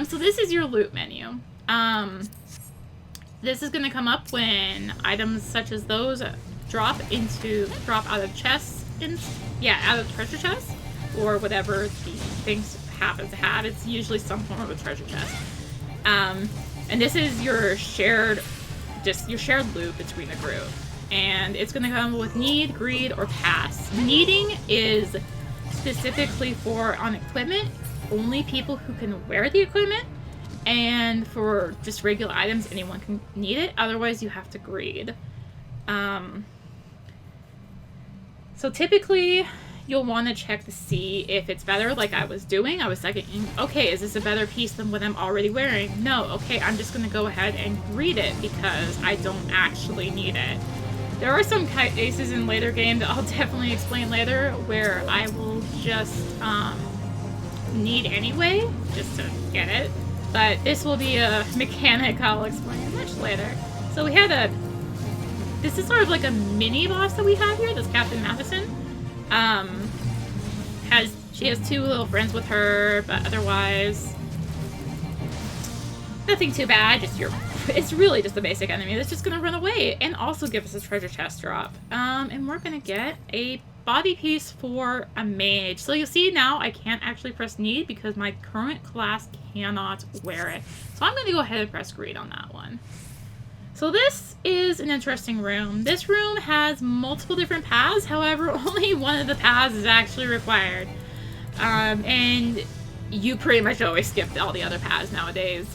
So this is your loot menu. This is gonna come up when items such as those drop out of chests, out of treasure chests, or whatever the things happen to have. It's usually some form of a treasure chest. And this is your shared loot between the group. And it's going to come with need, greed, or pass. Needing is specifically for on equipment, only people who can wear the equipment, and for just regular items, anyone can need it. Otherwise, you have to greed. So typically, you'll want to check to see if it's better, like I was doing. I was like, okay, is this a better piece than what I'm already wearing? No, okay, I'm just going to go ahead and greed it because I don't actually need it. There are some cases in later game that I'll definitely explain later where I will just need anyway, just to get it. But this will be a mechanic I'll explain much later. So we had this is sort of like a mini boss that we have here, this Captain Matheson. She has 2 little friends with her, but otherwise nothing too bad, it's really just a basic enemy that's just gonna run away and also give us a treasure chest drop. And we're gonna get a body piece for a mage. So you'll see now I can't actually press need because my current class cannot wear it. So I'm going to go ahead and press green on that one. So this is an interesting room. This room has multiple different paths. However, only one of the paths is actually required. And you pretty much always skip all the other paths nowadays.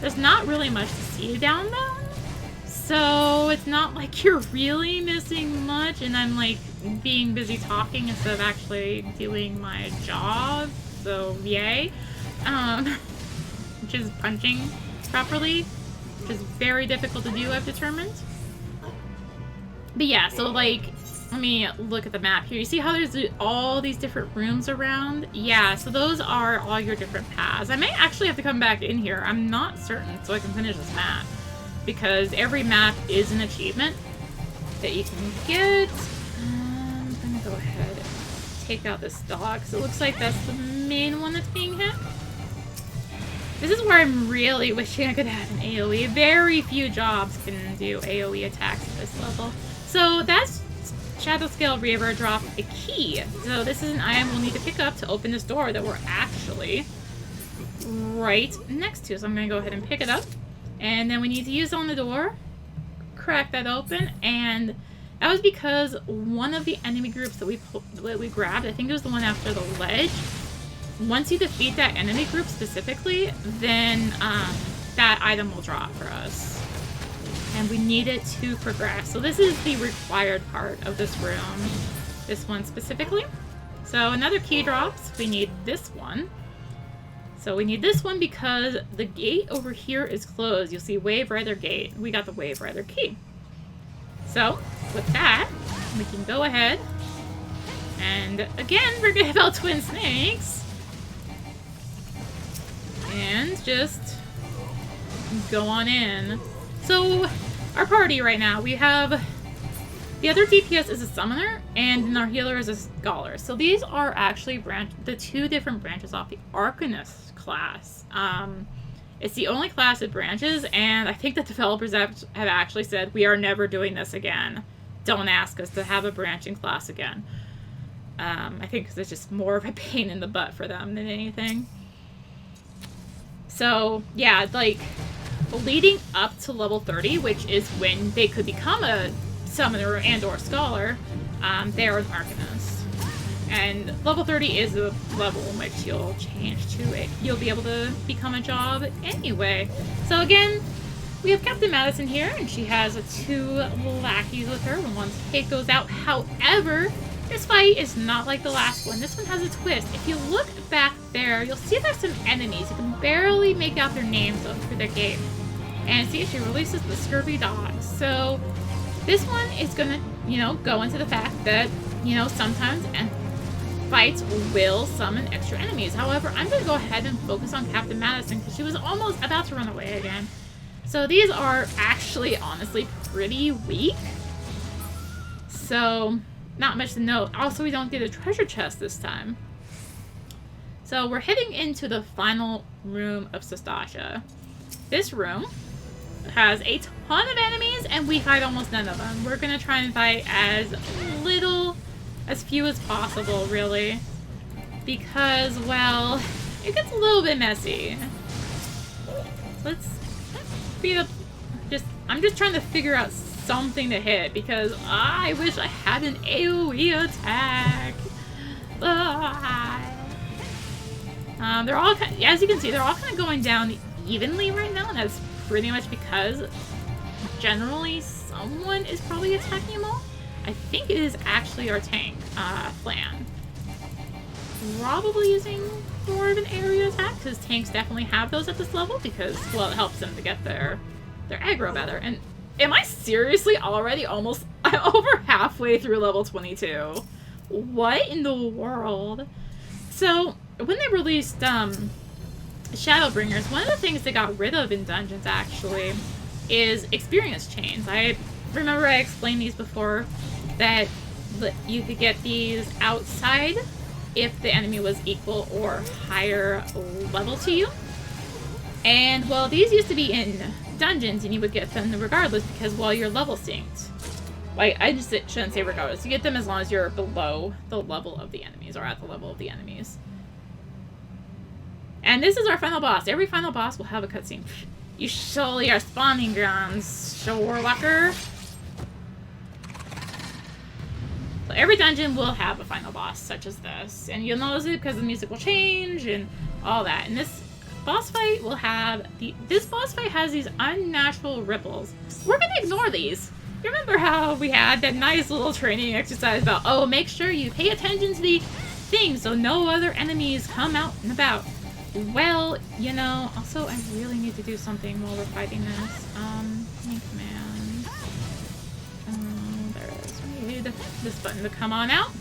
There's not really much to see down there. So it's not like you're really missing much, and I'm like being busy talking instead of actually doing my job. So yay. Which is punching properly, which is very difficult to do, I've determined. But yeah, so like, let me look at the map here. You see how there's all these different rooms around? Yeah, so those are all your different paths. I may actually have to come back in here. I'm not certain, so I can finish this map. Because every map is an achievement that you can get. I'm gonna go ahead and take out this dog, because it looks like that's the main one that's being hit. This is where I'm really wishing I could have an AoE. Very few jobs can do AoE attacks at this level. So that's Shadow Scale Reaver dropped a key. So this is an item we'll need to pick up to open this door that we're actually right next to. So I'm gonna go ahead and pick it up. And then we need to use it on the door, crack that open, and that was because one of the enemy groups that we grabbed, I think it was the one after the ledge, once you defeat that enemy group specifically, then that item will drop for us. And we need it to progress. So this is the required part of this room, this one specifically. So another key drops, we need this one. So we need this one because the gate over here is closed. You'll see Wave Rider Gate. We got the Wave Rider key. So with that, we can go ahead and again, we're gonna have twin snakes and just go on in. So our party right now, we have the other DPS is a summoner, and then our healer is a scholar. So these are actually the two different branches off the Arcanist class. It's the only class that branches, and I think the developers have actually said, we are never doing this again. Don't ask us to have a branching class again. I think because it's just more of a pain in the butt for them than anything. So, yeah, like, leading up to level 30, which is when they could become a summoner and or scholar, they are an Arcanist. And level 30 is a level in which you'll change to it. You'll be able to become a job anyway. So again, we have Captain Madison here, and she has 2 lackeys with her when one's hit goes out. However, this fight is not like the last one. This one has a twist. If you look back there, you'll see there's some enemies. You can barely make out their names up through their gate. And see, she releases the Scurvy Dog. So this one is gonna, you know, go into the fact that, you know, sometimes fights will summon extra enemies. However, I'm gonna go ahead and focus on Captain Madison because she was almost about to run away again. So these are actually, honestly, pretty weak. So, not much to note. Also, we don't get a treasure chest this time. So we're heading into the final room of Sastasha. This room has a ton of enemies, and we fight almost none of them. We're gonna try and fight as few as possible, really, because, well, it gets a little bit messy. Let's speed up. I'm just trying to figure out something to hit because I wish I had an AoE attack. They're all, as you can see, they're all kind of going down evenly right now, and that's pretty much because generally someone is probably attacking them all. I think it is actually our tank, Flan. Probably using more of an area attack, because tanks definitely have those at this level, because, well, it helps them to get their aggro better. And am I seriously already almost over halfway through level 22? What in the world? So, when they released Shadowbringers, one of the things they got rid of in dungeons, actually, is experience chains. I remember I explained these before, that you could get these outside if the enemy was equal or higher level to you. And, well, these used to be in dungeons, and you would get them regardless because, well, you're level synced. Like, I just shouldn't say regardless. You get them as long as you're below the level of the enemies, or at the level of the enemies. And this is our final boss. Every final boss will have a cutscene. You surely are spawning grounds, Shorewalker. So every dungeon will have a final boss, such as this. And you'll notice it because the music will change and all that. And this boss fight will have... This boss fight has these unnatural ripples. We're going to ignore these. You remember how we had that nice little training exercise about, oh, make sure you pay attention to the things so no other enemies come out and about. Well, you know, also I really need to do something while we're fighting this. Make command. There it is. We need this button to come on out.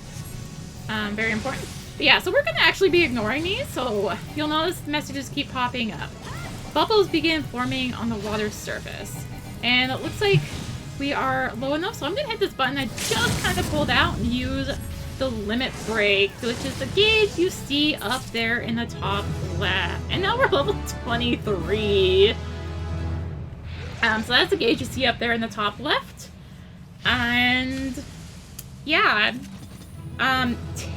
Very important. But yeah, so we're going to actually be ignoring these, so you'll notice messages keep popping up. Bubbles begin forming on the water's surface. And it looks like we are low enough, so I'm going to hit this button I just kind of pulled out and use the limit break, which is the gauge you see up there in the top left. And now we're level 23. So that's the gauge you see up there in the top left. And yeah,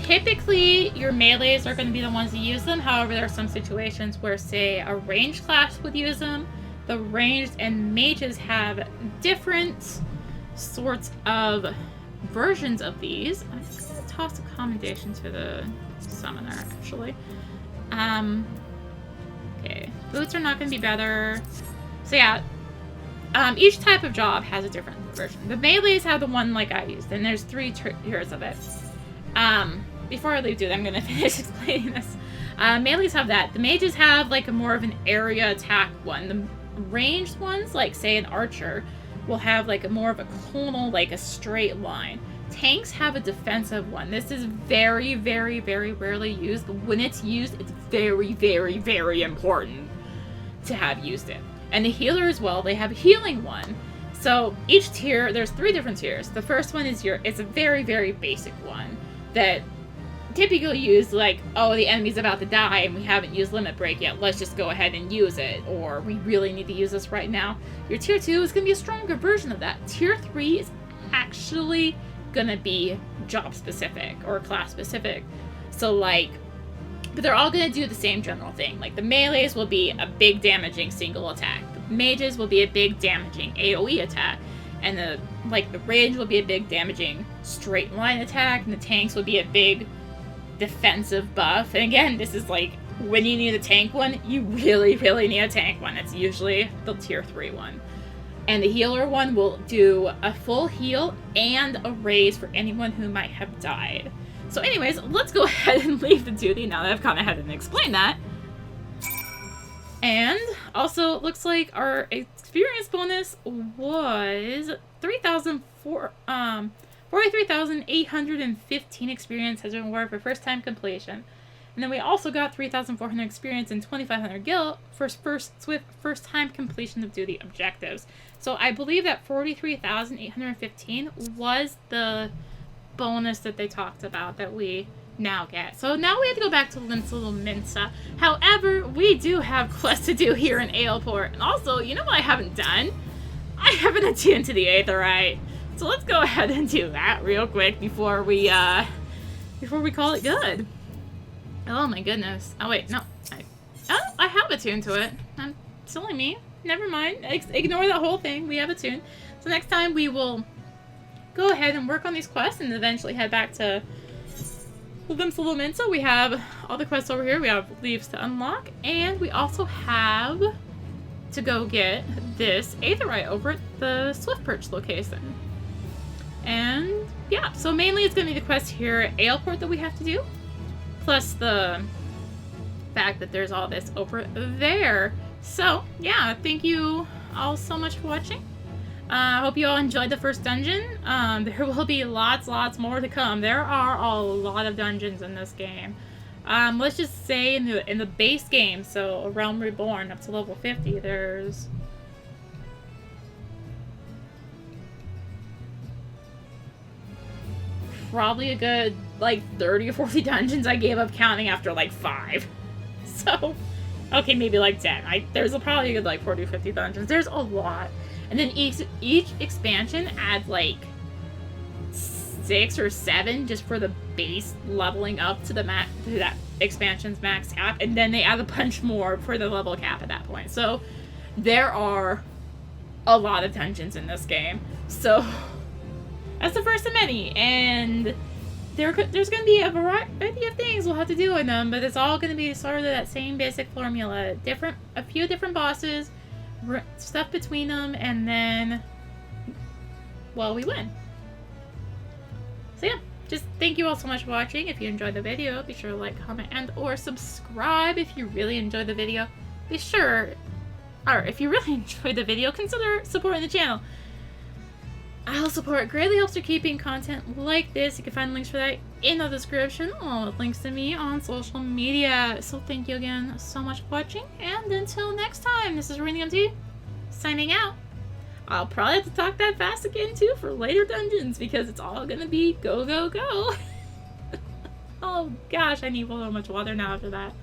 typically your melees are going to be the ones that use them. However, there are some situations where, say, a ranged class would use them. The ranged and mages have different sorts of versions of these. I'm just going to toss a commendation to the summoner, actually. Okay. Boots are not going to be better. So yeah, each type of job has a different version. The melees have the one like I used, and there's 3 tiers of it. Before I leave, dude, I'm going to finish explaining this. Melees have that. The mages have like a more of an area attack one. The ranged ones, like say an archer, will have like a more of a conal, like a straight line. Tanks have a defensive one. This is very, very, very rarely used, but when it's used, it's very, very, very important to have used it. And the healer as well, they have a healing one. So each tier, there's 3 different tiers. The first one is it's a very, very basic one that typically used like, oh, the enemy's about to die and we haven't used limit break yet, let's just go ahead and use it, or we really need to use this right now. Your tier 2 is going to be a stronger version of that. Tier 3 is actually going to be job specific or class specific. So like, but they're all going to do the same general thing. Like the melees will be a big damaging single attack. The mages will be a big damaging AoE attack. And the range will be a big damaging straight line attack. And the tanks will be a big defensive buff. And again, this is like, when you need a tank one, you really, really need a tank one. It's usually the tier 3 one. And the healer one will do a full heal and a raise for anyone who might have died. So anyways, let's go ahead and leave the duty now that I've kind of had to explain that. And also, it looks like our experience bonus was 43,815 experience has been awarded for first time completion. And then we also got 3,400 experience and 2,500 gil for first time completion of duty objectives. So I believe that 43,815 was the bonus that they talked about that we now get. So now we have to go back to Little Minsa. However, we do have quests to do here in Aleport. And also, you know what I haven't done? I haven't attuned to the Aetherite. So let's go ahead and do that real quick before we call it good. Oh my goodness. Oh wait, no. I have attuned to it. I'm silly me. Never mind. Ignore that whole thing. We have attuned. So next time we will go ahead and work on these quests and eventually head back to Little Minsa. We have all the quests over here. We have leaves to unlock, and we also have to go get this Aetherite over at the Swift Perch location. And yeah, so mainly it's going to be the quest here at Aleport that we have to do, plus the fact that there's all this over there. So yeah, thank you all so much for watching. I hope you all enjoyed the first dungeon. There will be lots more to come. There are a lot of dungeons in this game. Let's just say in the base game, so A Realm Reborn up to level 50, there's probably a good like 30 or 40 dungeons. I gave up counting after like 5. So, okay, maybe like 10. There's probably a good like 40 or 50 dungeons. There's a lot. And then each expansion adds like 6 or 7 just for the base leveling up to the to that expansion's max cap, and then they add a bunch more for the level cap at that point. So there are a lot of dungeons in this game. So that's the first of many, and there's going to be a variety of things we'll have to do in them, but it's all going to be sort of that same basic formula. A few different bosses, stuff between them, and then, well, we win. So yeah, just thank you all so much for watching. If you enjoyed the video, be sure to like, comment, and or subscribe if you really enjoyed the video. If you really enjoyed the video, consider supporting the channel. All support greatly helps to keeping content like this. You can find links for that in the description, along with links to me on social media. So thank you again so much for watching, and until next time, this is rinimt signing out. I'll probably have to talk that fast again too for later dungeons, because it's all gonna be go, go, go. Oh gosh, I need so much water now after that.